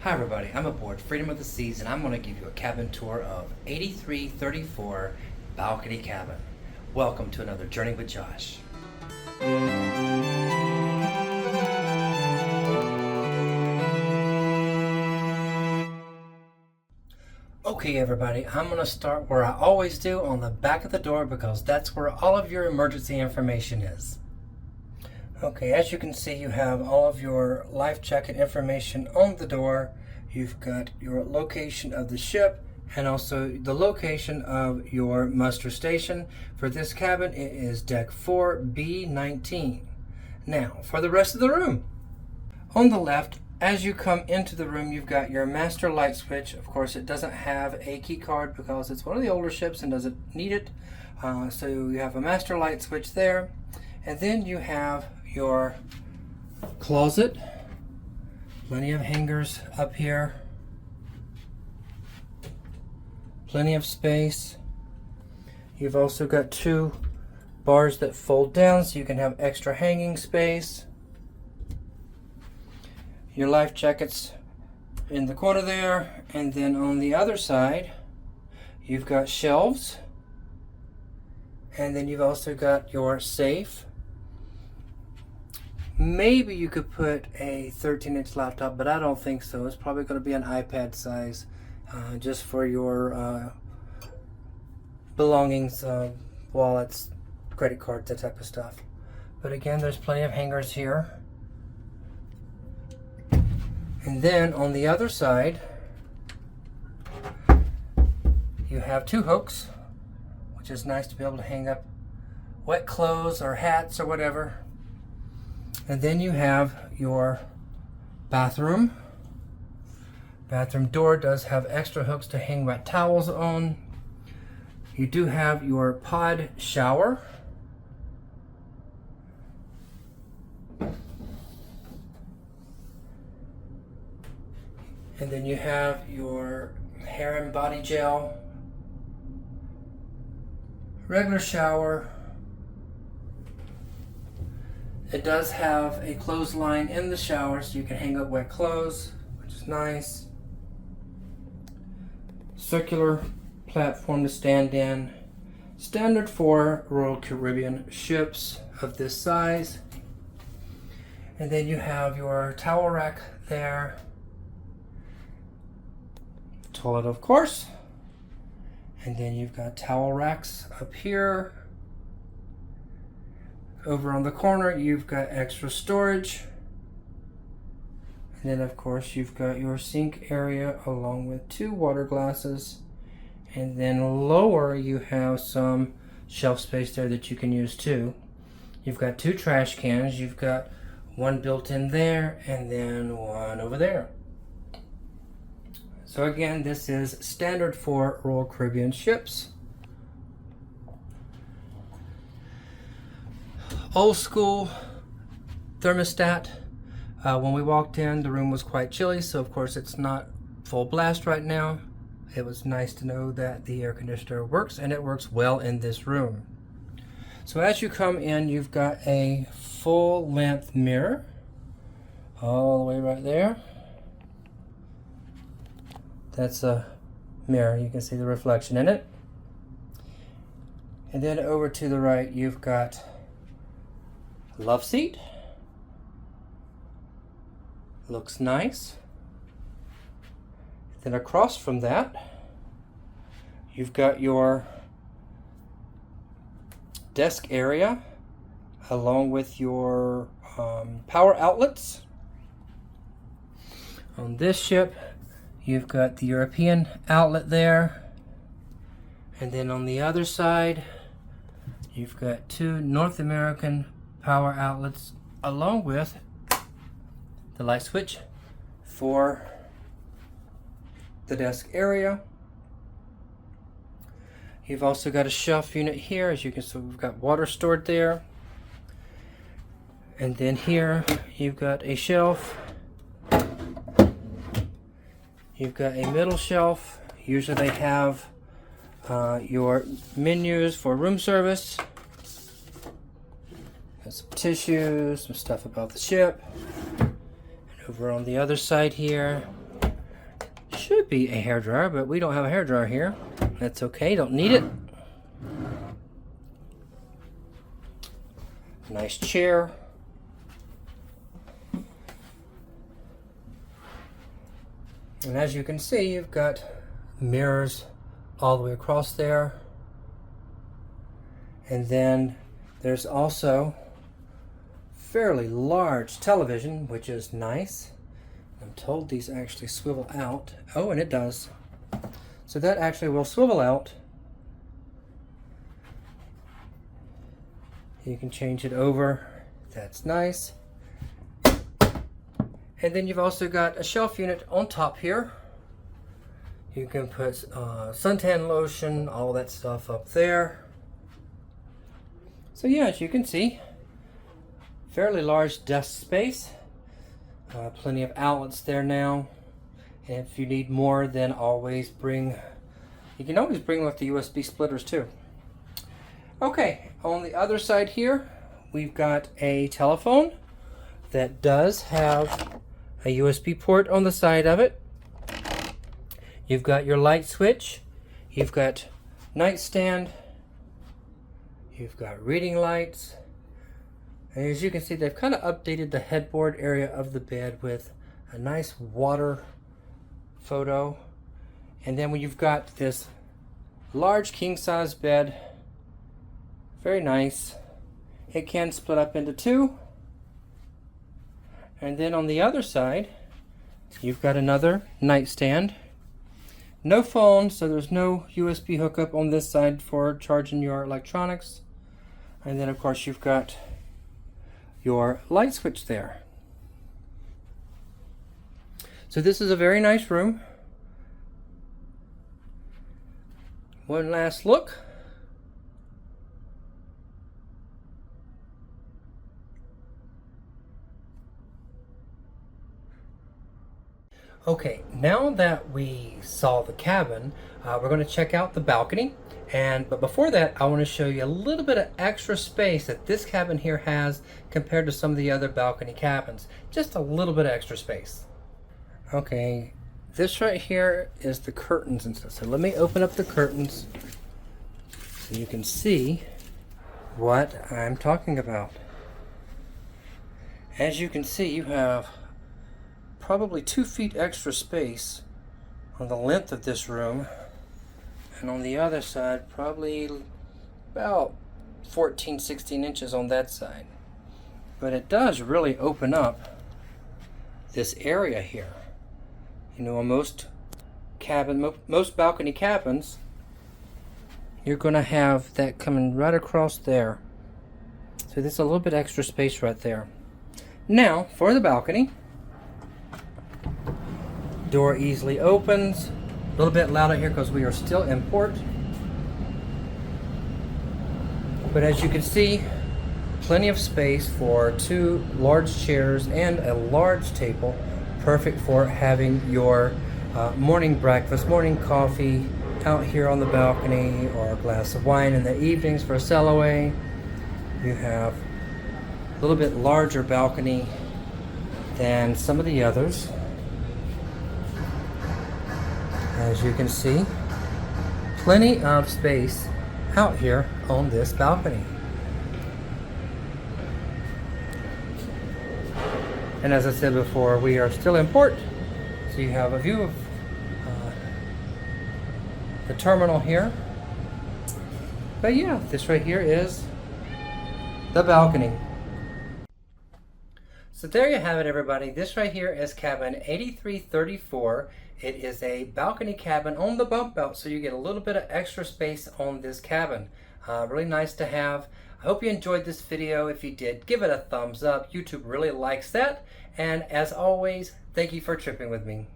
Hi everybody, I'm aboard Freedom of the Seas and I'm going to give you a cabin tour of 8334 Balcony Cabin. Welcome to another Journey with Josh. Okay everybody, I'm going to start where I always do, on the back of the door, because that's where all of your emergency information is. Okay, as you can see, you have all of your life jacket information on the door. You've got your location of the ship and also the location of your muster station. For this cabin, it is deck 4B19. Now, for the rest of the room. On the left, as you come into the room, you've got your master light switch. Of course, it doesn't have a key card because it's one of the older ships and doesn't need it. So you have a master light switch there. And then you have your closet. Plenty of hangers up here. Plenty of space. You've also got two bars that fold down so you can have extra hanging space. Your life jackets in the corner there, and then on the other side you've got shelves, and then you've also got your safe. Maybe you could put a 13-inch laptop, but I don't think so. It's probably going to be an iPad size, just for your belongings, wallets, credit cards, that type of stuff. But again, there's plenty of hangers here. And then on the other side, you have two hooks, which is nice to be able to hang up wet clothes or hats or whatever. And then you have your bathroom. Bathroom door does have extra hooks to hang wet towels on. You do have your pod shower. And then you have your hair and body gel, regular shower. It does have a clothesline in the shower so you can hang up wet clothes, which is nice. Circular platform to stand in. Standard for Royal Caribbean ships of this size. And then you have your towel rack there. Toilet, of course. And then you've got towel racks up here. Over on the corner, you've got extra storage. And then, of course, you've got your sink area along with two water glasses. And then lower, you have some shelf space there that you can use too. You've got two trash cans. You've got one built in there and then one over there. So again, this is standard for Royal Caribbean ships. Old school thermostat. When we walked in, the room was quite chilly, so of course it's not full blast right now. It was nice to know that the air conditioner works, and it works well in this room. So as you come in, you've got a full length mirror all the way right there. That's a mirror. You can see the reflection in it. And then over to the right, you've got a love seat. Looks nice. Then across from that, you've got your desk area along with your power outlets. On this ship, you've got the European outlet there. And then on the other side, you've got two North American power outlets along with the light switch for the desk area. You've also got a shelf unit here. As you can see, we've got water stored there. And then here, you've got a shelf. You've got a middle shelf. Usually they have your menus for room service. Got some tissues, some stuff about the ship. And over on the other side here, should be a hairdryer, but we don't have a hairdryer here. That's okay, don't need it. Nice chair. And as you can see, you've got mirrors all the way across there. And then there's also fairly large television, which is nice. I'm told these actually swivel out. Oh, and it does. So that actually will swivel out. You can change it over. That's nice. And then you've also got a shelf unit on top here. You can put suntan lotion, all that stuff up there. So yeah, as you can see, fairly large desk space. Plenty of outlets there now. And if you need more, then always bring, you can always bring with the USB splitters too. Okay, on the other side here, we've got a telephone that does have a USB port on the side of it. You've got your light switch. You've got nightstand. You've got reading lights. And as you can see, they've kind of updated the headboard area of the bed with a nice water photo. And then when you've got this large king-size bed, very nice. It can split up into two. And then on the other side, you've got another nightstand. No phone, so there's no USB hookup on this side for charging your electronics. And then of course you've got your light switch there. So this is a very nice room. One last look. Okay, now that we saw the cabin, we're going to check out the balcony. But before that, I want to show you a little bit of extra space that this cabin here has compared to some of the other balcony cabins. Just a little bit of extra space. Okay, this right here is the curtains and stuff. So let me open up the curtains so you can see what I'm talking about. As you can see, you have probably 2 feet extra space on the length of this room, and on the other side probably about 14-16 inches on that side. But it does really open up this area here. You know, on most balcony cabins, you're going to have that coming right across there. So there's a little bit extra space right there. Now for the balcony. Door easily opens. A little bit louder here because we are still in port. But as you can see, plenty of space for 2 large chairs and a large table. Perfect for having your morning breakfast, morning coffee out here on the balcony, or a glass of wine in the evenings for a sail away. You have a little bit larger balcony than some of the others. As you can see, plenty of space out here on this balcony. And as I said before, we are still in port, so you have a view of the terminal here. But yeah, this right here is the balcony. So there you have it, everybody. This right here is cabin 8334. It is a balcony cabin on the bump out, so you get a little bit of extra space on this cabin. Really nice to have. I hope you enjoyed this video. If you did, give it a thumbs up. YouTube really likes that. And as always, thank you for tripping with me.